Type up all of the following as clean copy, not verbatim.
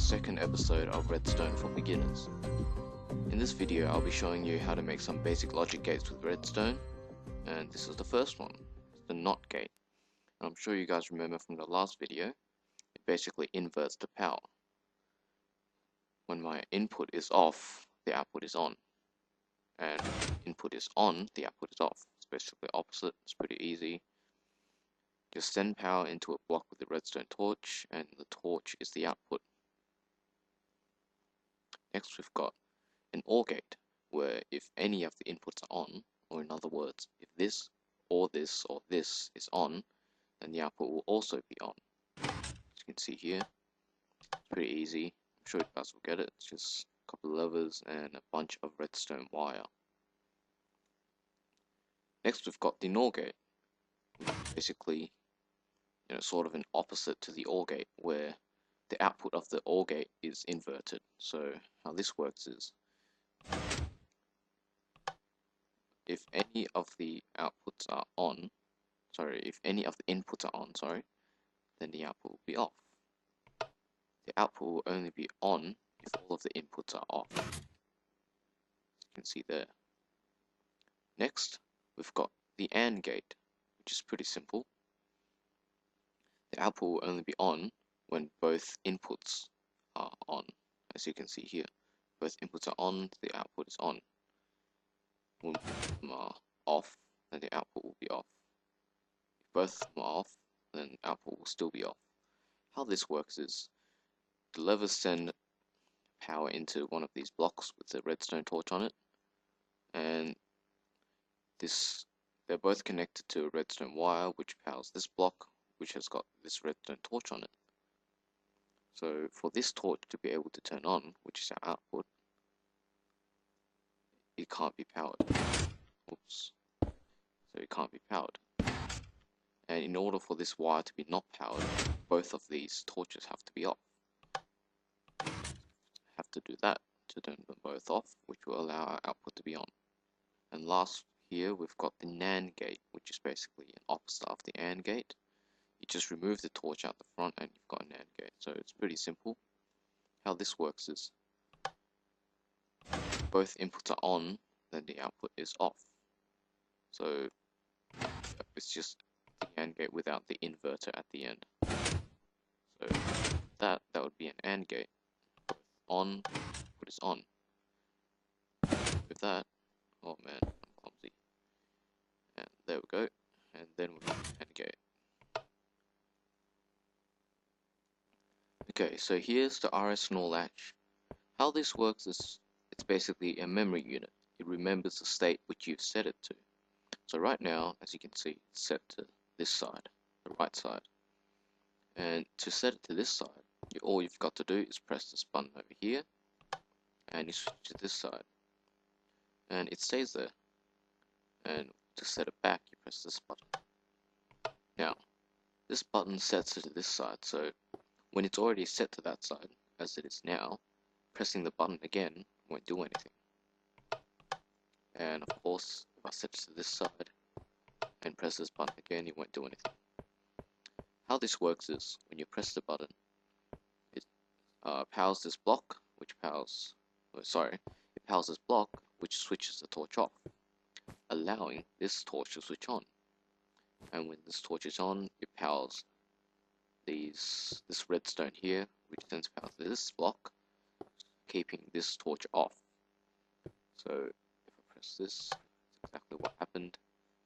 second episode of Redstone for beginners. In this video I'll be showing you how to make some basic logic gates with Redstone, and this is the first one, the NOT gate. I'm sure you guys remember from the last video, it basically inverts the power. When my input is off, the output is on, and input is on, the output is off. It's basically opposite. It's pretty easy. Just send power into a block with the redstone torch, and the torch is the output. Next we've got an OR gate, where if any of the inputs are on, or in other words, if this or this or this is on, then the output will also be on. As you can see here, it's pretty easy. I'm sure you guys will get it. It's just a couple of levers and a bunch of redstone wire. Next we've got the NOR gate, basically sort of an opposite to the OR gate, where the output of the OR gate is inverted. So how this works is, if any of the outputs are on, if any of the inputs are on, then the output will be off. The output will only be on if all of the inputs are off. As you can see there. Next, we've got the AND gate, which is pretty simple. The output will only be on when both inputs are on. As you can see here, both inputs are on, the output is on. When both of them are off, then the output will be off. If both of them are off, then the output will still be off. How this works is, the levers send power into one of these blocks with the redstone torch on it, and they're both connected to a redstone wire which powers this block, which has got this redstone torch on it. So for this torch to be able to turn on, which is our output, it can't be powered. Oops. So it can't be powered. And in order for this wire to be not powered, both of these torches have to be off. Have to do that to turn them both off, which will allow our output to be on. And last here we've got the NAND gate, which is basically an opposite of the AND gate. You just remove the torch out the front and you've got a NAND gate. So it's pretty simple. How this works is, if both inputs are on, then the output is off. So it's just the AND gate without the inverter at the end. So that would be an AND gate. Both on, input is on. With that, oh man, I'm clumsy. And there we go. And then we've got the AND gate. Okay, so here's the RS-Nor Latch. How this works is, it's basically a memory unit. It remembers the state which you've set it to. So right now, as you can see, it's set to this side, the right side. And to set it to this side, all you've got to do is press this button over here, and you switch to this side. And it stays there. And to set it back, you press this button. Now, this button sets it to this side, so when it's already set to that side, as it is now, pressing the button again won't do anything. And of course, if I set it to this side and press this button again, it won't do anything. How this works is, when you press the button, it powers this block, which powers, it powers this block, which switches the torch off, allowing this torch to switch on. And when this torch is on, it powers this redstone here, which sends power to this block, keeping this torch off. So if I press this, that's exactly what happened,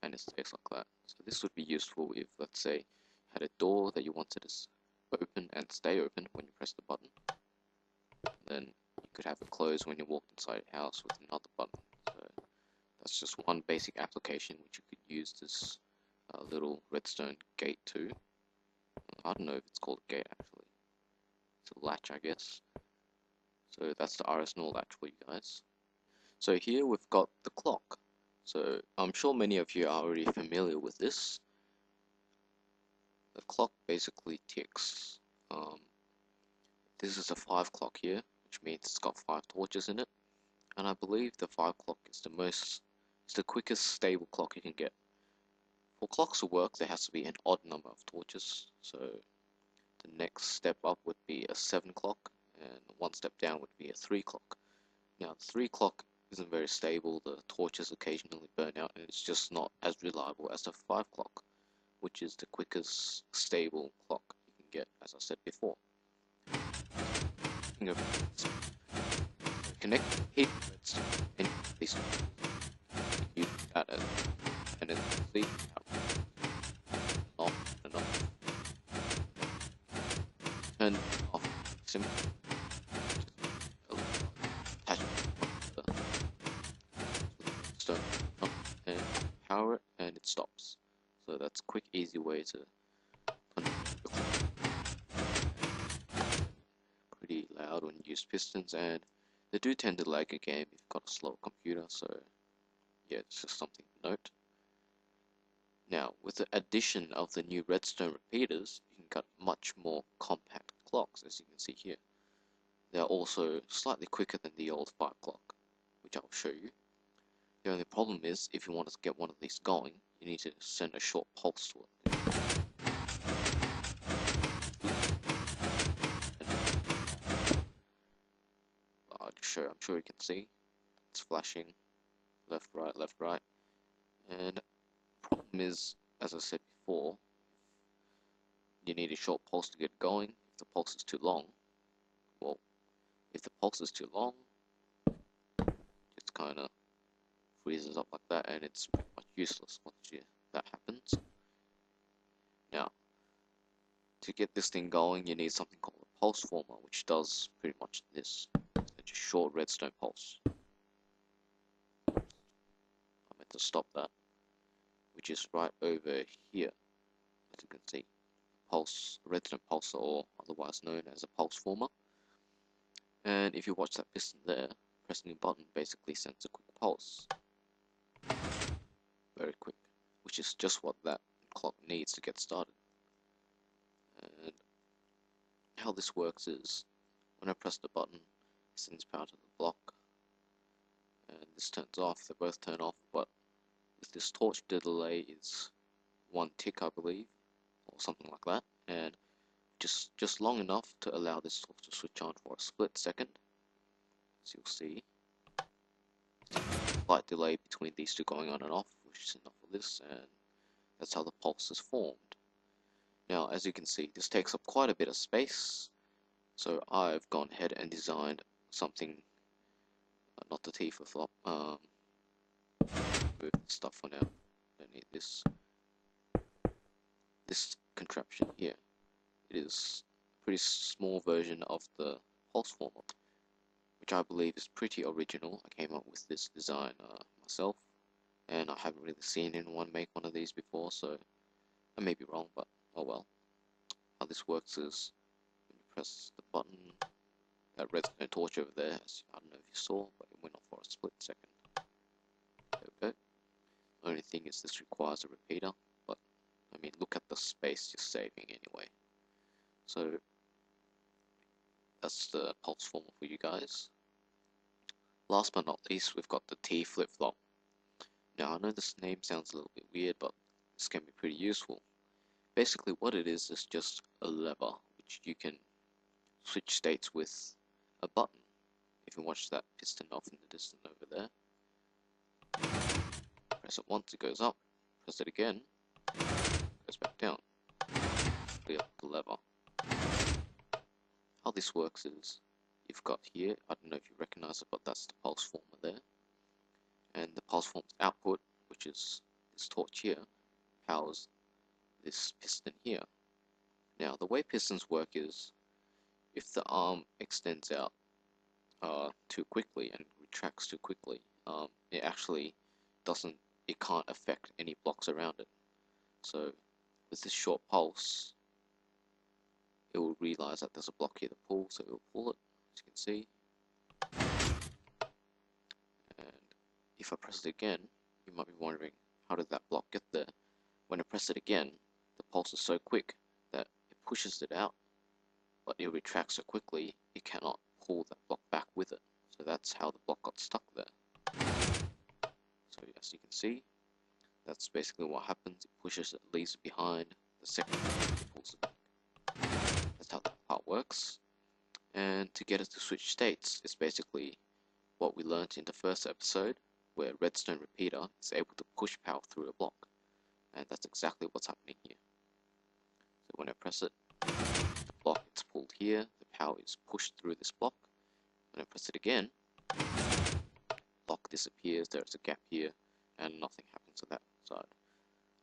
and it stays like that. So this would be useful if, let's say, you had a door that you wanted to open and stay open when you press the button. Then you could have it close when you walk inside your house with another button. So that's just one basic application which you could use this little redstone gate to. I don't know if it's called a gate actually. It's a latch, I guess. So that's the RS-Nor Latch for you guys. So here we've got the clock. So I'm sure many of you are already familiar with this. The clock basically ticks. This is a 5 clock here, which means it's got 5 torches in it. And I believe the 5 clock is the quickest stable clock you can get. For clocks to work, there has to be an odd number of torches, so the next step up would be a 7 clock, and one step down would be a 3 clock. Now the 3 clock isn't very stable, the torches occasionally burn out, and it's just not as reliable as the 5 clock, which is the quickest stable clock you can get, as I said before. Connect heat redstone and these use that as and then see off and off. Turn off simple. Attach the redstone and power it, and it stops. So that's a quick, easy way to pretty loud when you use pistons, and they do tend to lag a game if you've got a slow computer, so yeah, it's just something to note. Now, with the addition of the new redstone repeaters, you can cut much more compact clocks, as you can see here. They are also slightly quicker than the old 5 clock, which I'll show you. The only problem is, if you want to get one of these going, you need to send a short pulse to it. I'm sure you can see it's flashing left, right, and the problem is, as I said before, you need a short pulse to get going. If the pulse is too long, well, if the pulse is too long, it kind of freezes up like that, and it's pretty much useless once that happens. Now, to get this thing going, you need something called a pulse former, which does pretty much this. It's a short redstone pulse. I meant to stop that, which is right over here, as you can see. Redstone pulsar, or otherwise known as a pulse former. And if you watch that piston there, pressing a button basically sends a quick pulse. Very quick, which is just what that clock needs to get started. And how this works is, when I press the button, it sends power to the block, and this turns off. They both turn off, but with this torch, the delay is 1 tick, I believe, or something like that, and just long enough to allow this torch to switch on for a split second. As you'll see, slight delay between these two going on and off, which is enough for this, and that's how the pulse is formed. Now, as you can see, this takes up quite a bit of space, so I've gone ahead and designed something, not the T for flop, move stuff for now, don't need this contraption here. It is a pretty small version of the pulse former, which I believe is pretty original. I came up with this design myself, and I haven't really seen anyone make one of these before, so I may be wrong, but oh well. How this works is, when you press the button, that redstone torch over there, as I don't know if you saw, but it went off for a split second. There we go. The only thing is this requires a repeater, but I mean, look at the space you're saving anyway. So that's the pulse former for you guys. Last but not least, we've got the T flip-flop. Now, I know this name sounds a little bit weird, but this can be pretty useful. Basically, what it is just a lever which you can switch states with a button. If you watch that piston off in the distance over there, press it once, it goes up, press it again, it goes back down. Clear the lever. How this works is, you've got here, I don't know if you recognize it, but that's the pulse former there, and the pulse former's output, which is this torch here, powers this piston here. Now, the way pistons work is, if the arm extends out too quickly and retracts too quickly, it actually can't affect any blocks around it. So with this short pulse, it will realize that there's a block here to pull, so it will pull it, as you can see. And if I press it again, you might be wondering, how did that block get there? When I press it again, the pulse is so quick that it pushes it out, but it retracts so quickly it cannot pull that block back with it. So that's how the block got stuck there. So as you can see, that's basically what happens. It pushes it, leaves it behind, the second it pulls it back. That's how that part works. And to get it to switch states is basically what we learned in the first episode, where Redstone repeater is able to push power through a block. And that's exactly what's happening here. So when I press it, the block gets pulled here, the power is pushed through this block. When I press it again, block disappears, there's a gap here, and nothing happens to that side.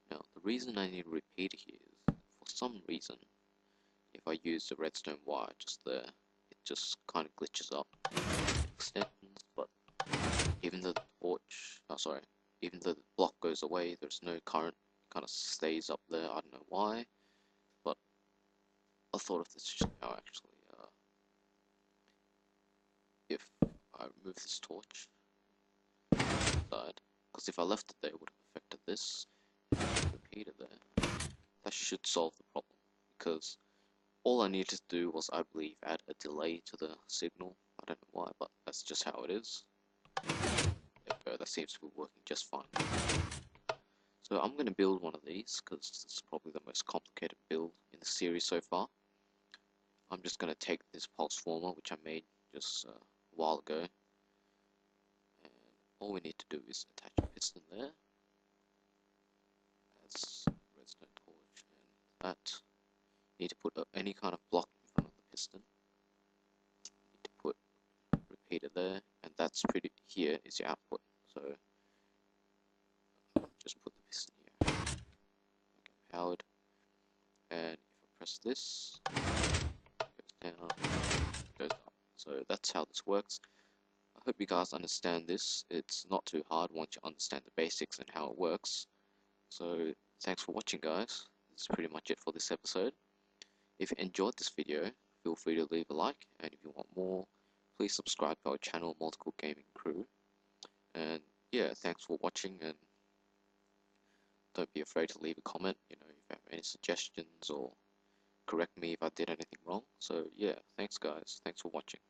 Now, the reason I need a repeater here is, for some reason, if I use the redstone wire just there, it just kind of glitches up, extends, but even though the even though the block goes away, there's no current, it kind of stays up there, I don't know why, but I thought of this just now actually. If I remove this torch, because if I left it there, it would have affected this repeater there. That should solve the problem, because all I needed to do was, I believe, add a delay to the signal. I don't know why, but that's just how it is. There we go, that seems to be working just fine. So I'm going to build one of these, because this is probably the most complicated build in the series so far. I'm just going to take this pulse former, which I made just a while ago, and all we need to do is attach a piston there. That's redstone torch, and that. Need to put any kind of block in front of the piston. Need to put repeater there, and that's pretty. Here is your output. So just put the piston here. Okay, powered, and if I press this, it goes down, it goes up. So that's how this works. I hope you guys understand this. It's not too hard once you understand the basics and how it works. So thanks for watching, guys. That's pretty much it for this episode. If you enjoyed this video, feel free to leave a like, and if you want more, please subscribe to our channel, Multiple Gaming Crew. And yeah, thanks for watching, and don't be afraid to leave a comment, if you have any suggestions, or correct me if I did anything wrong. So yeah, thanks guys, thanks for watching.